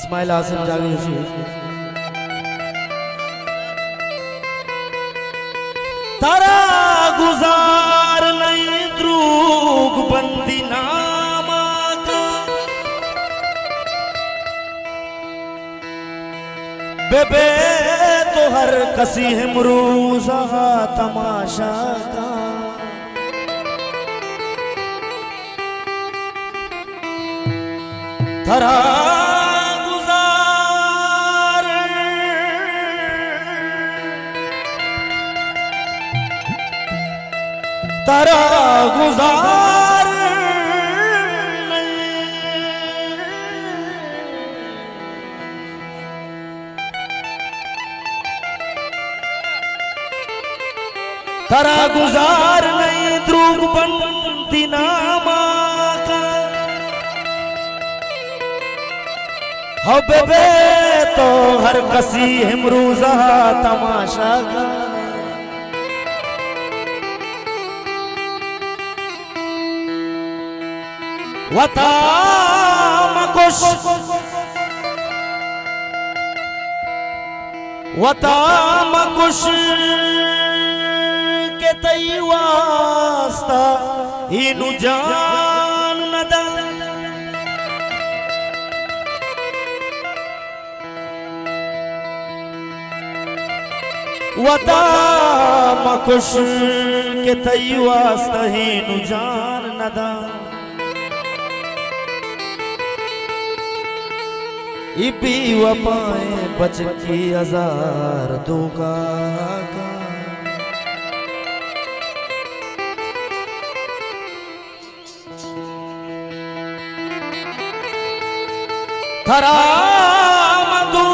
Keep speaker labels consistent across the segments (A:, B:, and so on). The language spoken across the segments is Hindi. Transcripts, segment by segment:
A: इस्माइल आसिफ जागे तारा गुजार नहीं द्रूग बंदी नामा का बेबे तो हर कसी है मरूजा तमाशा का तारा गुजार तारा गुजार तारा गुजार नहीं द्रूग बंदी नामा का हो बेबे तो हर कसी हिमरूजा तमाशा का वता मकुश के तई वास्ता इनु जान नदा वता मकुश के तई वास्ता इनु जान नदा इबी वपाए बच की हजार दूका थरा मधु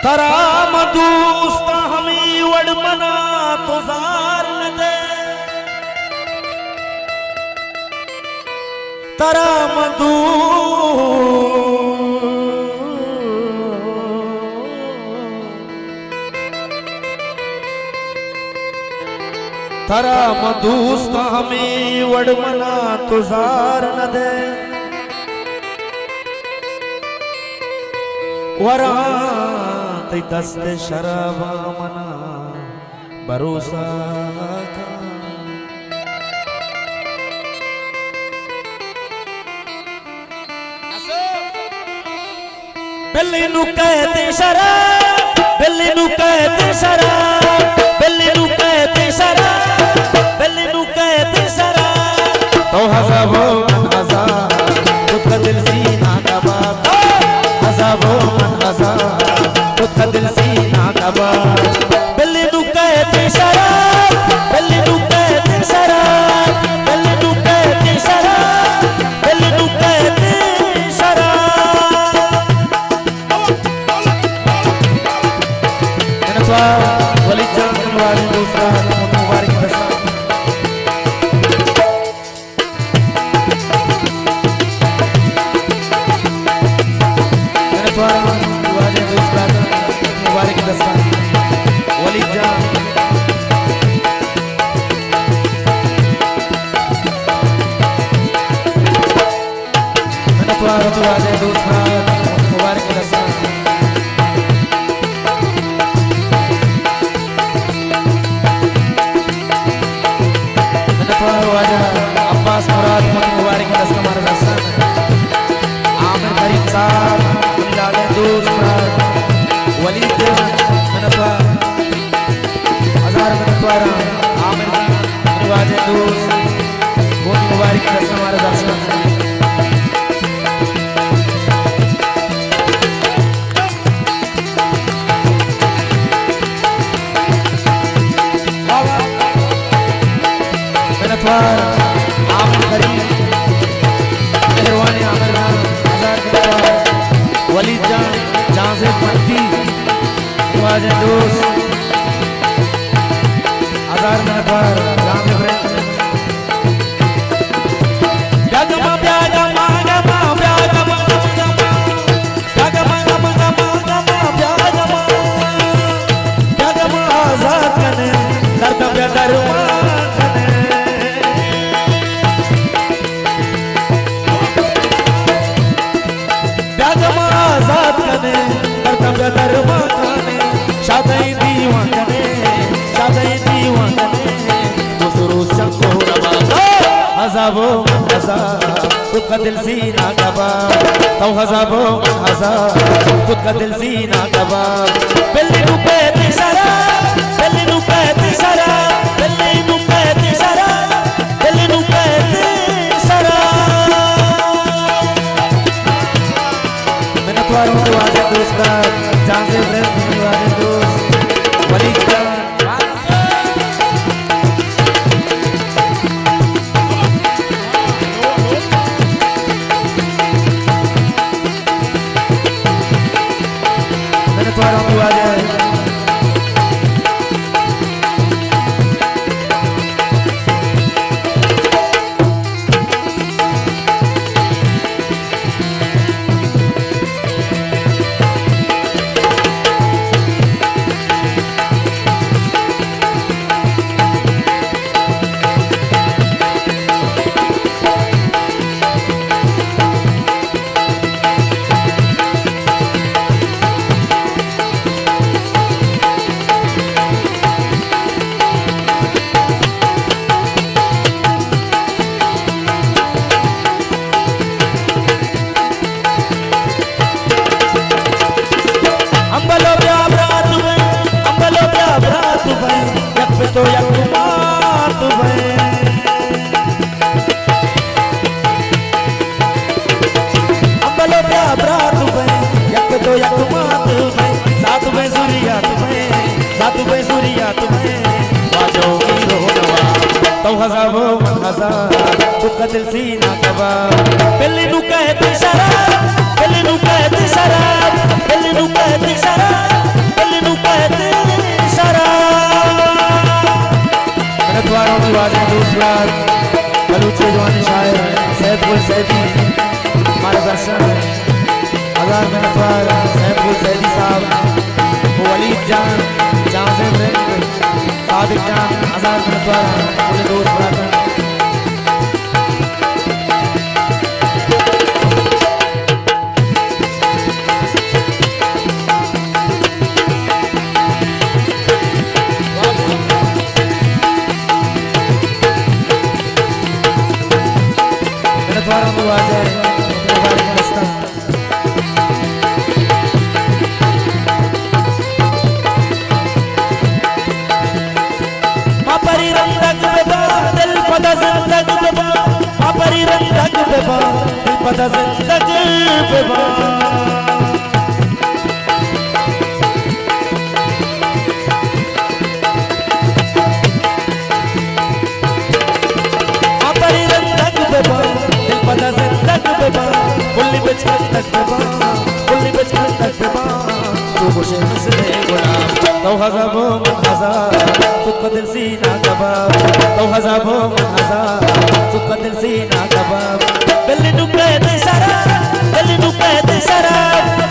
A: थरा मधुस्ता हमी वड़ मना तो जार न दे तरा मधु तरा मधुस्ता हमें वड़मना तुजार न दे वरात दस्त शराबा मना भरोसा का बिल्ली नु कहते शराब बिल्ली नु कहते शराब बिल्ली नु कहते शराब बिल्ली नु कहते शराब तो हज़ाबो मन हज़ार खुद का दिल सीना कबाब हज़ाबो मन हज़ार खुद का दिल सीना कबाब बिल्ली नु कहते शराब बिल्ली नु कहते शराब बिल्ली नु कहते शराब बिल्ली नु कहते शराब वली जान वाले दूसरा मुबारक दसा मैंने तुम्हारा वाले दूसरा मुबारक दसा वली जान मैंने तुम्हारा वाले दूसरा मुबारक दसा अब्बास मुराद मुबारक दस्ता मारदासा आमिर करीम साहब लाले दोस्त वलीद मनफा हजार मनफारा आमिर वाजे दोस्त बहुत मुबारक दस्ता मारदासा आमिर करीम मेहरबानी आमिर खान हजार वलीद जान जहाँ से मर्दी वाजे दोस्त हजार नफर जहाँ से ब्यागमा ब्यागमा गमा ब्यागमा गमा ब्यागमा गमा गमा गमा ब्यागमा ब्यागमा आजाद कने दर्द रागमा आजाद कने कर्तव्य धर्म कने शादई दीवान कने शादई दीवान कने मुसरू शंको रवा हजाबो हजार खुद का दिल सीना कबा तो हजाबो हजार खुद का दिल सीना कबा बिल्ली नु कहते सरा बिल्ली नु कहते सरा बिल्ली नु कहते सरा बिल्ली नु कहते सरा मैंने तुम्हारे वादे दोस्त जान से प्रेम वादे दोस्त वलीद खान तो यकुमात भय अम्बलो प्या ब्रात भय यक तो यकुमात भय सात भय सूर्यात भय सात भय सूर्यात भय बाजो की रोनवा तो हजाबो हजार दुख दिल सीना कबा बिल्ली नु कहते शराब बिल्ली नु कहते शराब बिल्ली नु कहते शराब बिल्ली नु कहते शराब द्वारों की वादे दूसरा बलूची जवानी शायर सैदपुर सैदी हमारे दर्शन हजार मेहनत द्वार सैदपुर सैदी साहब वलीद जान जान से सादिक जान हजार मेहनत द्वार पूरे दोस्त बराबर पता जिंदगी बेबा अपरी रंग बेबा दिल पता जिंदगी बेबा फुल्ली बचकर तक बेबा फुल्ली बचकर तक बेबा तू मुझे हंसने गुलाम तो हजाबो हजार तुझ को दिल सीना कबाब तो हजाबो हजार तुझ को दिल सीना कबाब बिल्ली नु कहते शराब बिल्ली नु कहते शराब